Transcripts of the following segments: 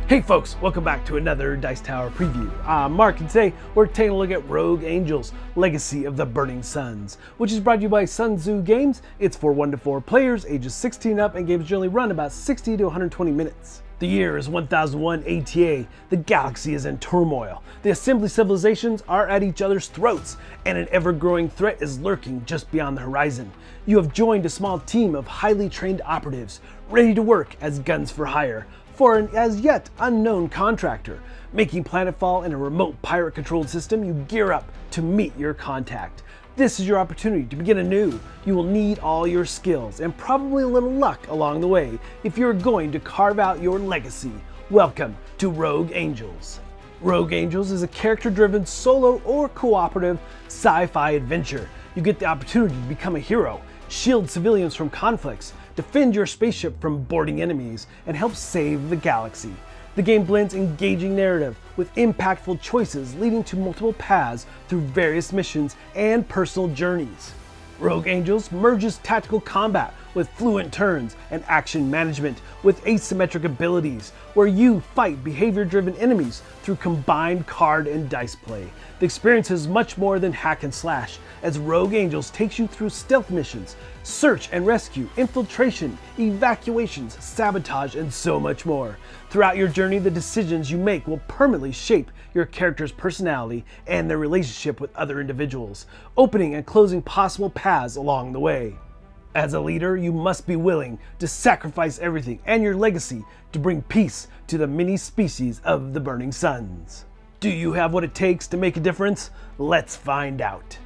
Hey folks, welcome back to another Dice Tower preview. I'm Mark, and today we're taking a look at Rogue Angels, Legacy of the Burning Suns, which is brought to you by Sun Tzu Games. It's for 1 to 4 players, ages 16 up, and games generally run about 60 to 120 minutes. The year is 1001 ATA, the galaxy is in turmoil, the assembly civilizations are at each other's throats, and an ever-growing threat is lurking just beyond the horizon. You have joined a small team of highly trained operatives, ready to work as guns for hire, for an as yet unknown contractor. Making planetfall in a remote pirate-controlled system, you gear up to meet your contact. This is your opportunity to begin anew. You will need all your skills and probably a little luck along the way if you're going to carve out your legacy. Welcome to Rogue Angels. Rogue Angels is a character-driven solo or cooperative sci-fi adventure. You get the opportunity to become a hero, shield civilians from conflicts, defend your spaceship from boarding enemies, and help save the galaxy. The game blends engaging narrative with impactful choices leading to multiple paths through various missions and personal journeys. Rogue Angels merges tactical combat with fluent turns and action management with asymmetric abilities, where you fight behavior-driven enemies through combined card and dice play. The experience is much more than hack and slash, as Rogue Angels takes you through stealth missions, search and rescue, infiltration, evacuations, sabotage, and so much more. Throughout your journey, the decisions you make will permanently shape your character's personality and their relationship with other individuals, opening and closing possible paths along the way. As a leader, you must be willing to sacrifice everything and your legacy to bring peace to the many species of the Burning Suns. Do you have what it takes to make a difference? Let's find out.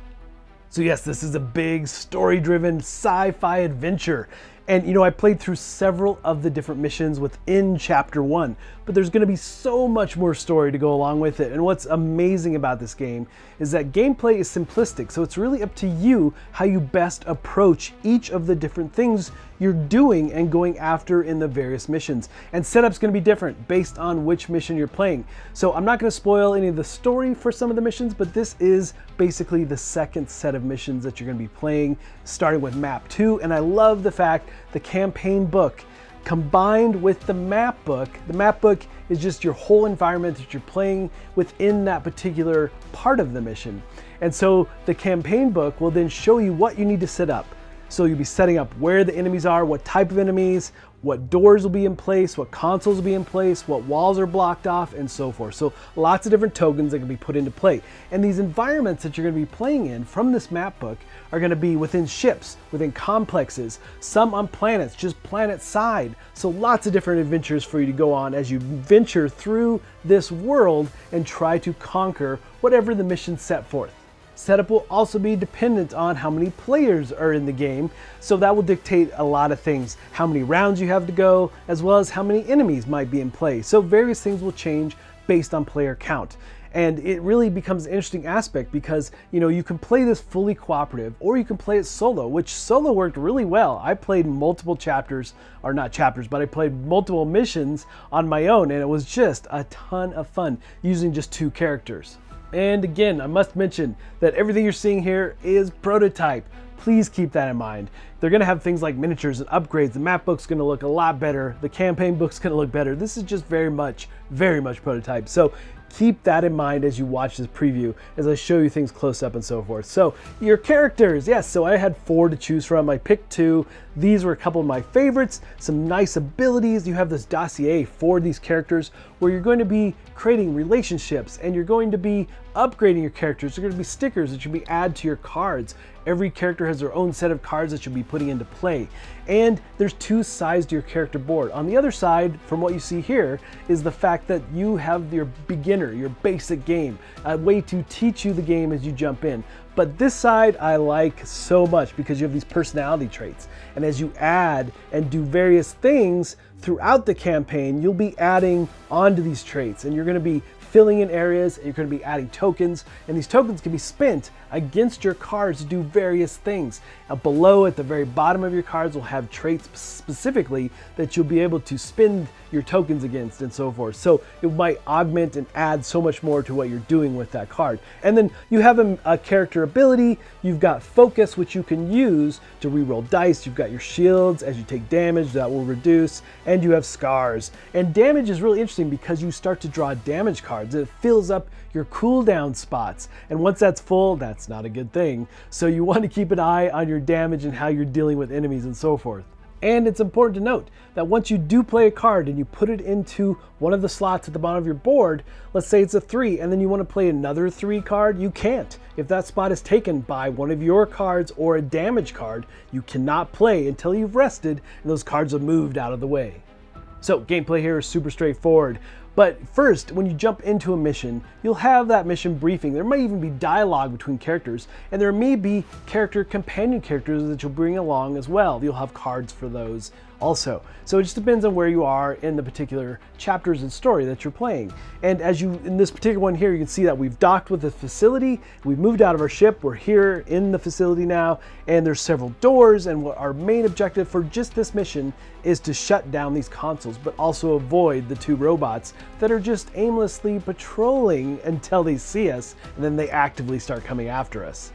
So yes, this is a big story-driven sci-fi adventure. And you know, I played through several of the different missions within Chapter 1, but there's going to be so much more story to go along with it. And what's amazing about this game is that gameplay is simplistic, so it's really up to you how you best approach each of the different things you're doing and going after in the various missions. And setup's going to be different based on which mission you're playing. So I'm not going to spoil any of the story for some of the missions, but this is basically the second set of missions that you're going to be playing, starting with Map 2. And I love the fact the campaign book combined with the map book is just your whole environment that you're playing within that particular part of the mission. And so the campaign book will then show you what you need to set up. So you'll be setting up where the enemies are, what type of enemies, what doors will be in place, what consoles will be in place, what walls are blocked off, and so forth. So lots of different tokens that can be put into play. And these environments that you're going to be playing in from this map book are going to be within ships, within complexes, some on planets, just planet side. So lots of different adventures for you to go on as you venture through this world and try to conquer whatever the mission set forth. Setup will also be dependent on how many players are in the game, so that will dictate a lot of things. How many rounds you have to go, as well as how many enemies might be in play. So various things will change based on player count. And it really becomes an interesting aspect because, you know, you can play this fully cooperative or you can play it solo, which solo worked really well. I played multiple chapters, or not chapters, but I played multiple missions on my own, and it was just a ton of fun using just 2 characters. And again, I must mention that everything you're seeing here is prototype. Please keep that in mind. They're going to have things like miniatures and upgrades. The map book's going to look a lot better. The campaign book's going to look better. This is just very much prototype. So keep that in mind as you watch this preview, as I show you things close up and so forth. So your characters, yes, so I had 4 to choose from. I picked 2. These were a couple of my favorites, some nice abilities. You have this dossier for these characters where you're going to be creating relationships and you're going to be upgrading your characters. There are going to be stickers that you'll be add to your cards. Every character has their own set of cards that you'll be putting into play. And there's 2 sides to your character board. On the other side, from what you see here, is the fact that you have your beginner, your basic game, a way to teach you the game as you jump in. But this side I like so much because you have these personality traits. And as you add and do various things throughout the campaign, you'll be adding onto these traits and you're going to be filling in areas, and you're going to be adding tokens, and these tokens can be spent against your cards to do various things. Below at the very bottom of your cards will have traits specifically that you'll be able to spend your tokens against and so forth. So it might augment and add so much more to what you're doing with that card. And then you have a character ability. You've got focus, which you can use to reroll dice. You've got your shields as you take damage that will reduce, and you have scars. And damage is really interesting because you start to draw damage cards. It fills up your cooldown spots, and once that's full, that's not a good thing. So you want to keep an eye on your damage and how you're dealing with enemies and so forth. And it's important to note that once you do play a card and you put it into one of the slots at the bottom of your board, let's say it's a 3, and then you want to play another 3 card, you can't. If that spot is taken by one of your cards or a damage card, you cannot play until you've rested and those cards have moved out of the way. So gameplay here is super straightforward. But first, when you jump into a mission, you'll have that mission briefing. There might even be dialogue between characters, and there may be companion characters that you'll bring along as well. You'll have cards for those also. So it just depends on where you are in the particular chapters and story that you're playing. And as in this particular one here, you can see that we've docked with the facility. We've moved out of our ship. We're here in the facility now, and there's several doors. And what our main objective for just this mission is to shut down these consoles, but also avoid the 2 robots that are just aimlessly patrolling until they see us, and then they actively start coming after us.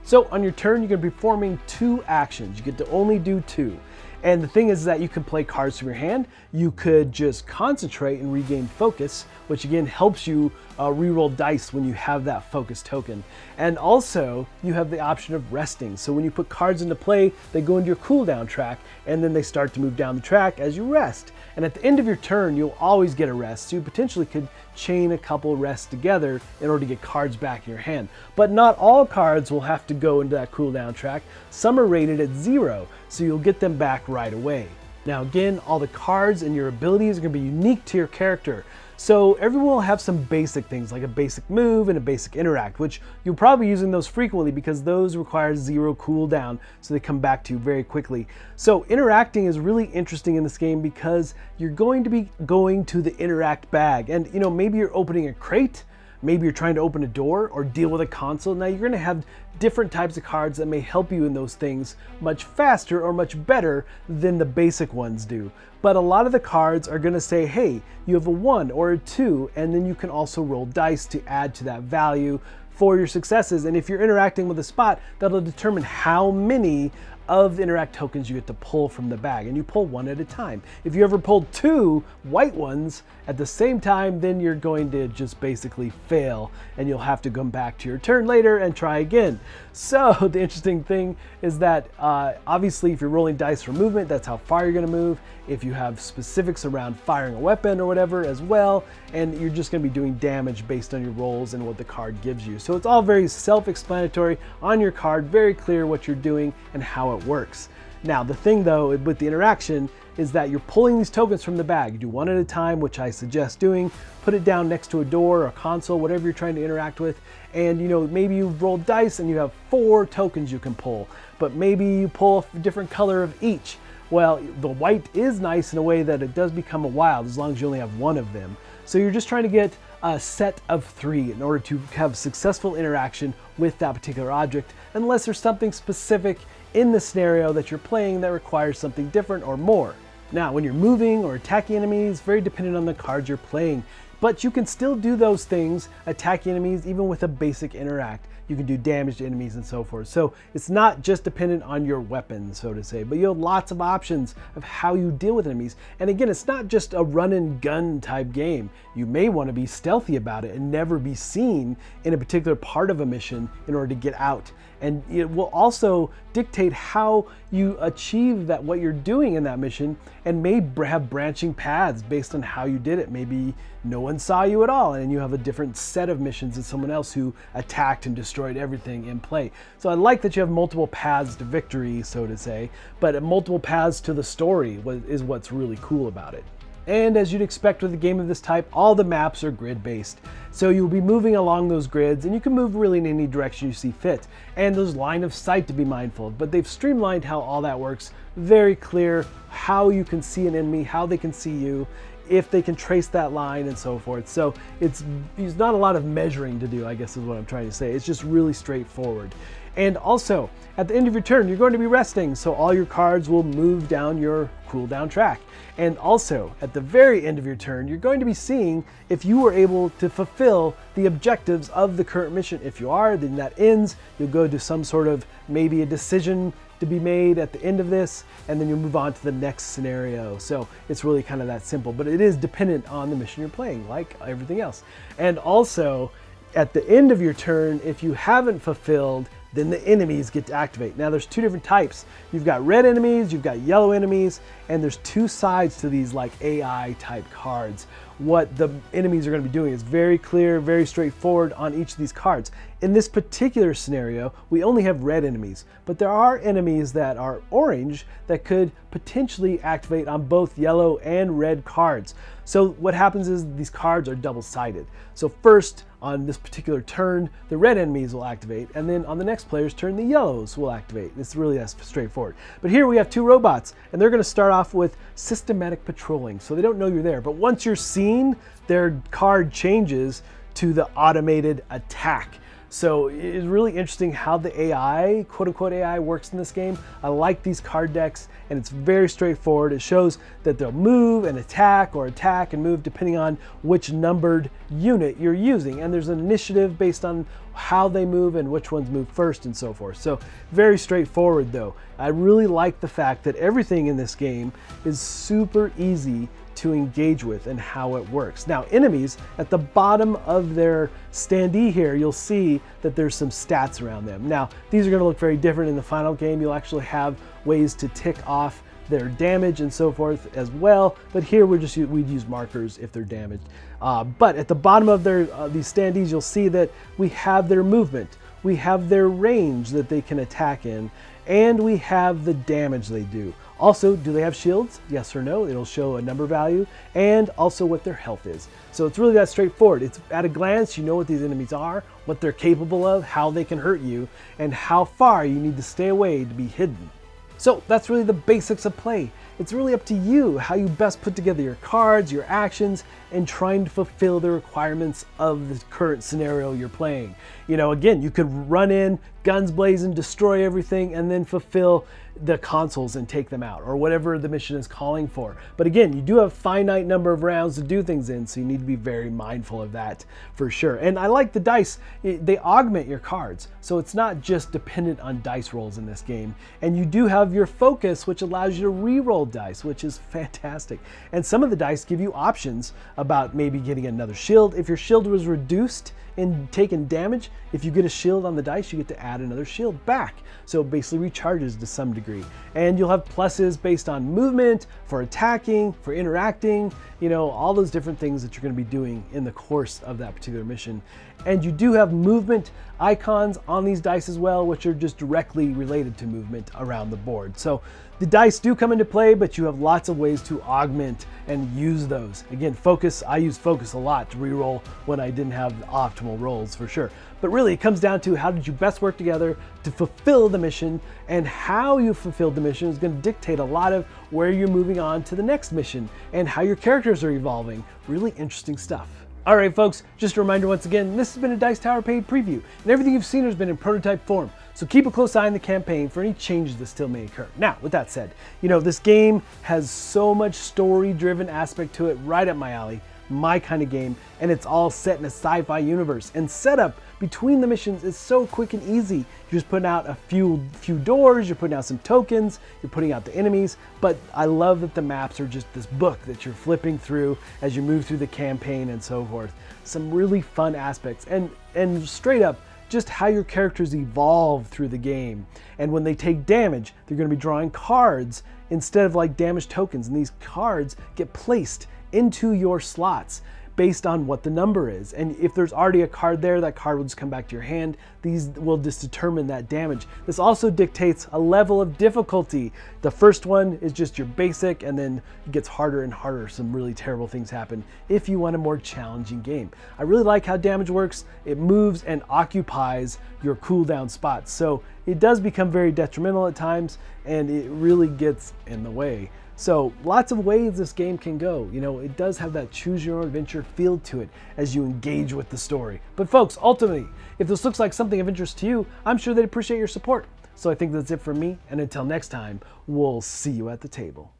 So on your turn, you're going to be performing 2 actions. You get to only do 2. And the thing is that you can play cards from your hand. You could just concentrate and regain focus, which again helps you reroll dice when you have that focus token. And also you have the option of resting. So when you put cards into play, they go into your cooldown track, and then they start to move down the track as you rest. And at the end of your turn, you'll always get a rest. So you potentially could chain a couple rests together in order to get cards back in your hand. But not all cards will have to go into that cooldown track. Some are rated at 0, so you'll get them back right away. Now again, all the cards and your abilities are going to be unique to your character. So everyone will have some basic things like a basic move and a basic interact, which you'll probably be using those frequently because those require 0 cooldown, so they come back to you very quickly. So interacting is really interesting in this game because you're going to be going to the interact bag, and maybe you're opening a crate, maybe you're trying to open a door or deal with a console. Now you're going to have different types of cards that may help you in those things much faster or much better than the basic ones do. But a lot of the cards are going to say, hey, you have a 1 or a 2, and then you can also roll dice to add to that value for your successes. And if you're interacting with a spot, that'll determine how many of the interact tokens you get to pull from the bag, and you pull 1 at a time. If you ever pulled 2 white ones at the same time, then you're going to just basically fail, and you'll have to come back to your turn later and try again. So the interesting thing is that obviously if you're rolling dice for movement, that's how far you're going to move. If you have specifics around firing a weapon or whatever as well, and you're just going to be doing damage based on your rolls and what the card gives you. So it's all very self-explanatory on your card, very clear what you're doing and how it works. Now the thing though with the interaction is that you're pulling these tokens from the bag. You do 1 at a time, which I suggest doing. Put it down next to a door or a console, whatever you're trying to interact with. And maybe you've rolled dice and you have 4 tokens you can pull, but maybe you pull a different color of each. Well, the white is nice in a way that it does become a wild as long as you only have 1 of them. So you're just trying to get a set of 3 in order to have successful interaction with that particular object, unless there's something specific in the scenario that you're playing that requires something different or more. Now, when you're moving or attacking enemies, very dependent on the cards you're playing, but you can still do those things, attack enemies, even with a basic interact. You can do damage to enemies and so forth. So it's not just dependent on your weapon, so to say, but you have lots of options of how you deal with enemies. And again, it's not just a run and gun type game. You may want to be stealthy about it and never be seen in a particular part of a mission in order to get out. And it will also dictate how you achieve that, what you're doing in that mission, and may have branching paths based on how you did it. Maybe no one saw you at all and you have a different set of missions than someone else who attacked and destroyed everything in play. So I like that you have multiple paths to victory, so to say, but multiple paths to the story is what's really cool about it. And as you'd expect with a game of this type, all the maps are grid-based. So you'll be moving along those grids, and you can move really in any direction you see fit. And there's line of sight to be mindful of, but they've streamlined how all that works. Very clear how you can see an enemy, how they can see you. if they can trace that line and so forth. So it's not a lot of measuring to do, I guess is what I'm trying to say. It's just really straightforward. And also, at the end of your turn, you're going to be resting, so all your cards will move down your cooldown track. And also, at the very end of your turn, you're going to be seeing if you were able to fulfill the objectives of the current mission. If you are, then that ends. You'll go to some sort of, maybe a decision to be made at the end of this, and then you'll move on to the next scenario. So it's really kind of that simple, but it is dependent on the mission you're playing, like everything else. And also, at the end of your turn, if you haven't fulfilled, then the enemies get to activate. Now there's two different types. You've got red enemies, you've got yellow enemies, and there's two sides to these like AI type cards. What the enemies are going to be doing is very clear, very straightforward on each of these cards. In this particular scenario, we only have red enemies, but there are enemies that are orange that could potentially activate on both yellow and red cards. So what happens is these cards are double-sided. So first, on this particular turn, the red enemies will activate, and then on the next player's turn, the yellows will activate. It's really that straightforward. But here we have two robots, and they're going to start off with systematic patrolling, so they don't know you're there. But once you're seen, their card changes to the automated attack. So it's really interesting how the AI, quote-unquote AI, works in this game. I like these card decks, and it's very straightforward. It shows that they'll move and attack, or attack and move depending on which numbered unit you're using. And there's an initiative based on how they move and which ones move first and so forth. So very straightforward though. I really like the fact that everything in this game is super easy to engage with and how it works. Now, enemies, at the bottom of their standee here, you'll see that there's some stats around them. Now, these are going to look very different in the final game. You'll actually have ways to tick off their damage and so forth as well, but here we'd use markers if they're damaged. But at the bottom of these standees, you'll see that we have their movement, we have their range that they can attack in, and we have the damage they do. Also, do they have shields? Yes or no. It'll show a number value, and also what their health is. So it's really that straightforward. It's at a glance, you know what these enemies are, what they're capable of, how they can hurt you, and how far you need to stay away to be hidden. So that's really the basics of play. It's really up to you how you best put together your cards, your actions, and trying to fulfill the requirements of the current scenario you're playing. You know, again, you could run in, guns blazing, destroy everything, and then fulfill the consoles and take them out, or whatever the mission is calling for. But again, you do have a finite number of rounds to do things in, so you need to be very mindful of that for sure. And I like the dice. They augment your cards, so it's not just dependent on dice rolls in this game. And you do have your focus, which allows you to re-roll dice, which is fantastic. And some of the dice give you options about maybe getting another shield. If your shield was reduced in taking damage, if you get a shield on the dice, you get to add another shield back. So it basically recharges to some degree. And you'll have pluses based on movement, for attacking, for interacting, you know, all those different things that you're going to be doing in the course of that particular mission. And you do have movement icons on these dice as well, which are just directly related to movement around the board. So the dice do come into play, but you have lots of ways to augment and use those. Again, focus, I use focus a lot to reroll when I didn't have optimal rolls for sure. But really it comes down to how did you best work together to fulfill the mission, and how you fulfilled the mission is going to dictate a lot of where you're moving on to the next mission and how your characters are evolving. Really interesting stuff. All right, folks, just a reminder once again, this has been a Dice Tower paid preview, and everything you've seen has been in prototype form. So keep a close eye on the campaign for any changes that still may occur. Now, with that said, you know, this game has so much story-driven aspect to it, right up my alley, my kind of game, and it's all set in a sci-fi universe. And setup between the missions is so quick and easy. You're just putting out a few doors, you're putting out some tokens, you're putting out the enemies, but I love that the maps are just this book that you're flipping through as you move through the campaign and so forth. Some really fun aspects, and straight up, just how your characters evolve through the game. And when they take damage, they're going to be drawing cards instead of like damage tokens, and these cards get placed into your slots based on what the number is. And if there's already a card there, that card will just come back to your hand. These will just determine that damage. This also dictates a level of difficulty. The first one is just your basic, and then it gets harder and harder. Some really terrible things happen if you want a more challenging game. I really like how damage works. It moves and occupies your cooldown spots. So it does become very detrimental at times, and it really gets in the way. So lots of ways this game can go. You know, it does have that choose your own adventure feel to it as you engage with the story. But folks, ultimately, if this looks like something of interest to you, I'm sure they'd appreciate your support. So I think that's it from me, and until next time, we'll see you at the table.